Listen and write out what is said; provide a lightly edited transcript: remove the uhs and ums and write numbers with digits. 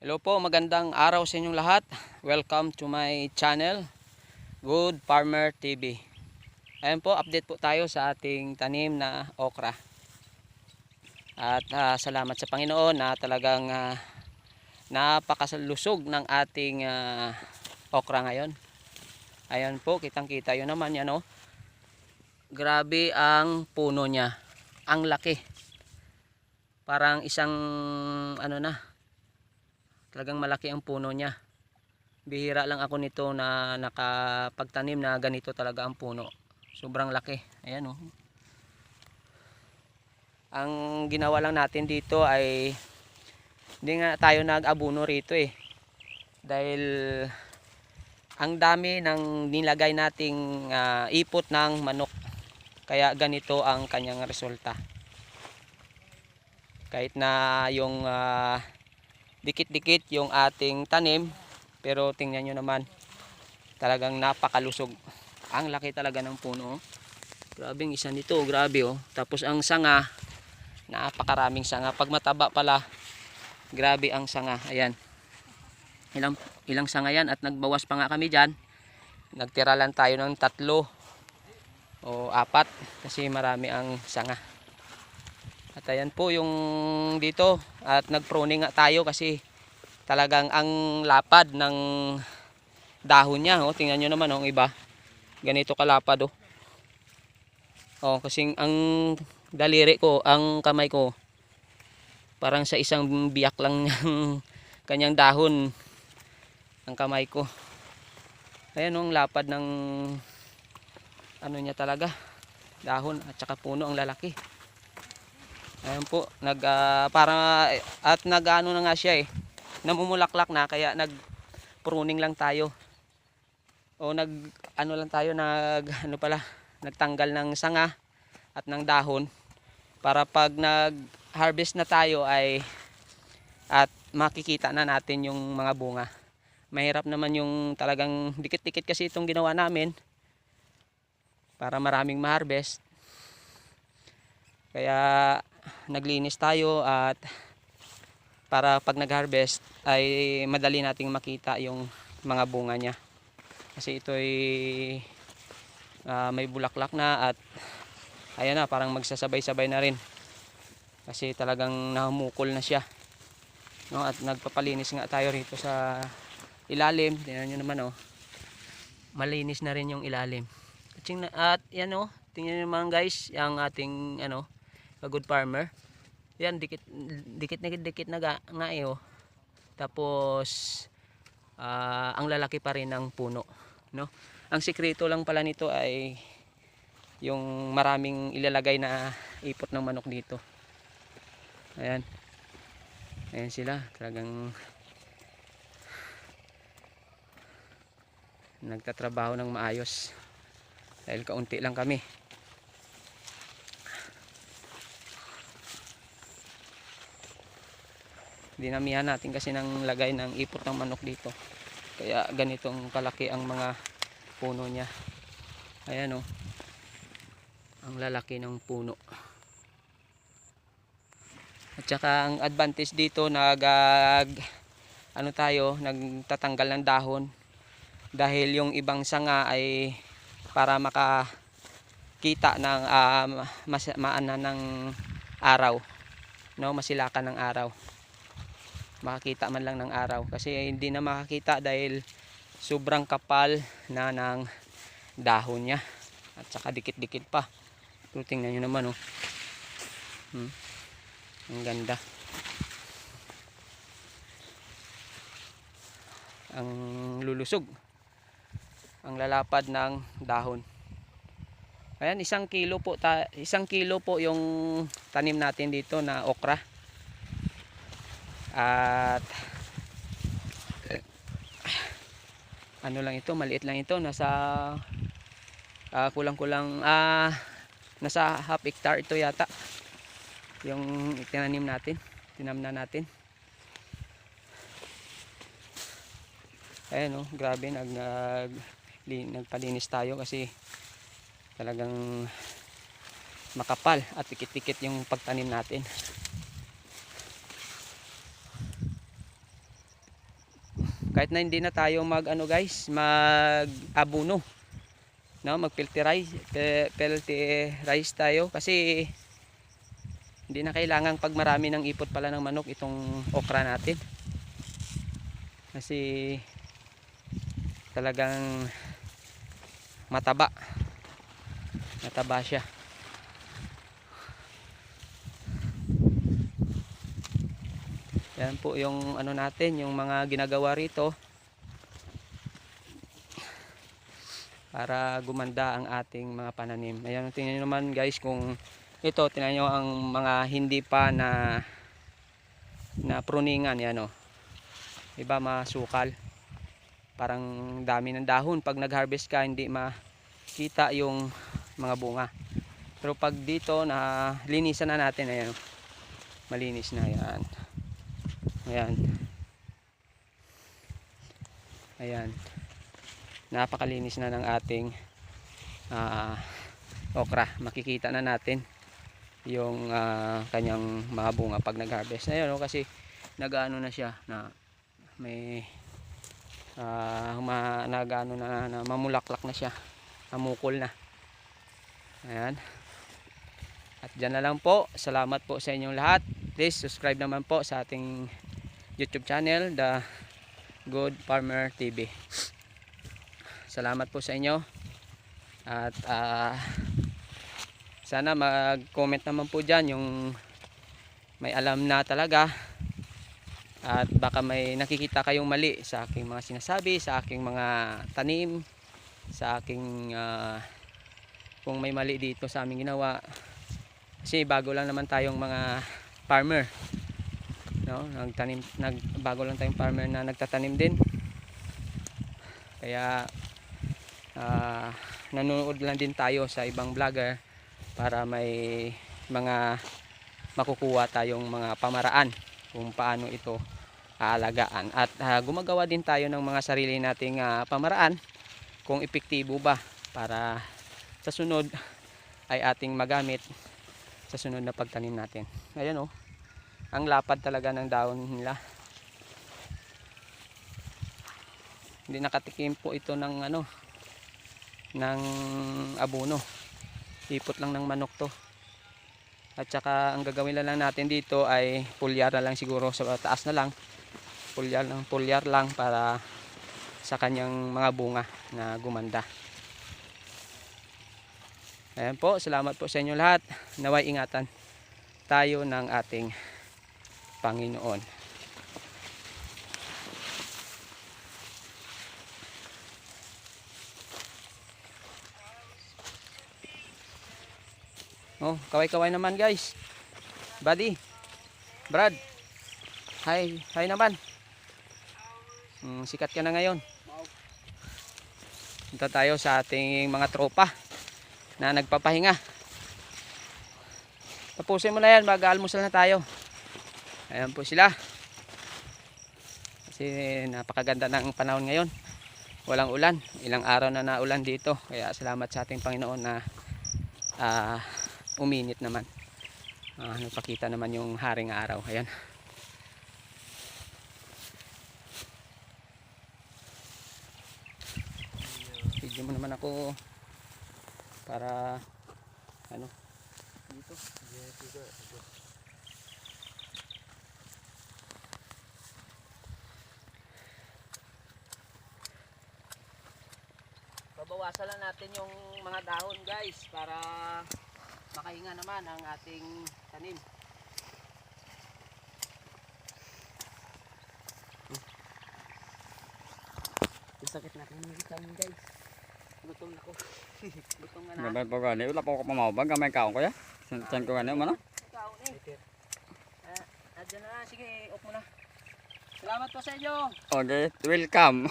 Hello po, magandang araw sa inyong lahat. Welcome to my channel, Good Farmer TV. Ayan po, update po tayo sa ating tanim na okra. At salamat sa Panginoon na talagang napakalusog ng ating okra ngayon. Ayan po, kitang-kita yun naman yan oh. Grabe ang puno niya. Ang laki. Parang isang ano na. Talagang malaki ang puno niya. Bihira lang ako nito na nakapagtanim na ganito talaga ang puno. Sobrang laki. Ayan oh. Ang ginawa lang natin dito ay hindi nga tayo nag-abuno rito eh. Dahil ang dami ng nilagay nating ipot ng manok. Kaya ganito ang kanyang resulta. Kahit na yung dikit-dikit yung ating tanim, pero tingnan nyo naman, talagang napakalusog. Ang laki talaga ng puno. Grabe ang isa nito, grabe oh. Tapos ang sanga, napakaraming sanga. Pag mataba pala, grabe ang sanga. Ayan. Ilang sanga yan at nagbawas pa nga kami dyan. Nagtira lang tayo ng 3 o 4 kasi marami ang sanga. At ayan po yung dito at nag-pruning nga tayo kasi talagang ang lapad ng dahon niya oh. Tingnan nyo naman oh, iba. Ganito kalapad oh. Oh, kasi ang daliri ko, ang kamay ko parang sa isang biyak lang ng kanyang dahon ang kamay ko. Ayan oh, ang lapad ng ano niya talaga, dahon at saka puno, ang lalaki. Ayan po, at nag-ano na nga siya eh, namumulaklak na, kaya nag-pruning lang tayo. O nagtanggal ng sanga at ng dahon para pag nag-harvest na tayo ay at makikita na natin yung mga bunga. Mahirap naman yung talagang dikit-dikit kasi itong ginawa namin para maraming ma-harvest. Kaya naglinis tayo at para pag nag-harvest ay madali nating makita yung mga bunga niya. Kasi ito ay may bulaklak na at ayan na, parang magsasabay-sabay na rin. Kasi talagang nahumukol na siya. No, at nagpapalinis nga tayo rito sa ilalim. Tingnan niyo naman oh. Malinis na rin yung ilalim. At yan oh, tingnan niyo naman guys, yung ating Good Farmer. Yan, dikit na nga eh oh. Tapos ang lalaki pa rin ng puno, no? Ang sikreto lang pala nito ay yung maraming ilalagay na ipot ng manok dito. Ayan. Ayan sila, talagang nagtatrabaho ng maayos. Dahil kaunti lang kami. Dinamihan natin kasi ng lagay ng ipot ng manok dito. Kaya ganitong kalaki ang mga puno niya. Ayan oh. Ang lalaki ng puno. At saka ang advantage dito nagtatanggal ng dahon. Dahil yung ibang sanga ay para makakita ng maana ng araw. No, masilakan ng araw. Makakita man lang ng araw kasi hindi na makakita dahil sobrang kapal na ng dahon niya at saka dikit-dikit pa. So, tingnan nyo naman oh. Ang ganda. Ang lulusog, ang lalapad ng dahon. Ayan, 1 kilo po yung tanim natin dito na okra. At ano lang ito, maliit lang ito, nasa kulang-kulang nasa half hectare ito yata yung tinamnan natin. Ayan oh, grabe, nagpalinis tayo kasi talagang makapal at tikit-tikit yung pagtanim natin. Kahit na hindi na tayo mag ano guys, mag abono, no, mag pelterize tayo kasi hindi na kailangan pag marami ng ipot pala ng manok itong okra natin. Kasi talagang mataba siya. Yan po yung ano natin, yung mga ginagawa rito para gumanda ang ating mga pananim. Ayan, tingnan nyo naman guys, kung ito, tingnan nyo ang mga hindi pa na pruningan. Yan o, iba masukal, parang dami ng dahon. Pag nag harvest ka hindi makita yung mga bunga. Pero pag dito na linisan na natin, ayan, malinis na. Yan, ayan, ayan, napakalinis na ng ating okra. Makikita na natin yung kanyang mga bunga pag nag-harvest. Ayun, no, kasi nag-ano na siya, na may nag-ano na mamulaklak na siya, namukol na. Ayan. At dyan na lang po. Salamat po sa inyong lahat. Please subscribe naman po sa ating YouTube channel, The Good Farmer TV. Salamat po sa inyo. At sana mag-comment naman po dyan yung may alam na talaga. At baka may nakikita kayong mali sa aking mga sinasabi, sa aking mga tanim, sa aking kung may mali dito sa aming ginawa. Kasi bago lang naman tayong mga farmer, no? Bago lang tayong farmer na nagtatanim din. Kaya nanonood lang din tayo sa ibang vlogger para may mga makukuha tayong mga pamaraan kung paano ito aalagaan. At gumagawa din tayo ng mga sarili nating pamaraan kung epektibo ba, para sa sunod ay ating magamit sa sunod na pagtanim natin. Ayan, oh, ang lapad talaga ng dahon nila. Hindi nakatikim po ito ng ano, ng abono. Ipot lang ng manok to. At saka ang gagawin lang natin dito ay pulyar na lang siguro, sa taas na lang. Pulyar lang para sa kanyang mga bunga na gumanda. Ayan po, salamat po sa inyo lahat. Naway ingatan tayo ng ating Panginoon. Oh, kaway-kaway naman guys. Buddy, Brad, hi naman. Sikat ka na ngayon. Punta tayo sa ating mga tropa na nagpapahinga. Tapusin mo na yan, mag-almusal na tayo. Ayan po sila. Kasi napakaganda ng panahon ngayon. Walang ulan, ilang araw na naulan dito. Kaya salamat sa ating Panginoon na uminit naman. Nagpakita naman yung haring araw. Ayan. Video mo naman ako para ano dito. Babawasan lang natin yung mga dahon guys para makahinga naman ang ating tanim. Sakit na ng tanim guys. Gutom na ko. Gutom na na. Gamay po gani, wala po ko pamawag, gamay kaon ko ya. San ko gani man. Kaon eh. Adyan na, sige, ok mo na. Salamat po sa inyo. Okay, welcome.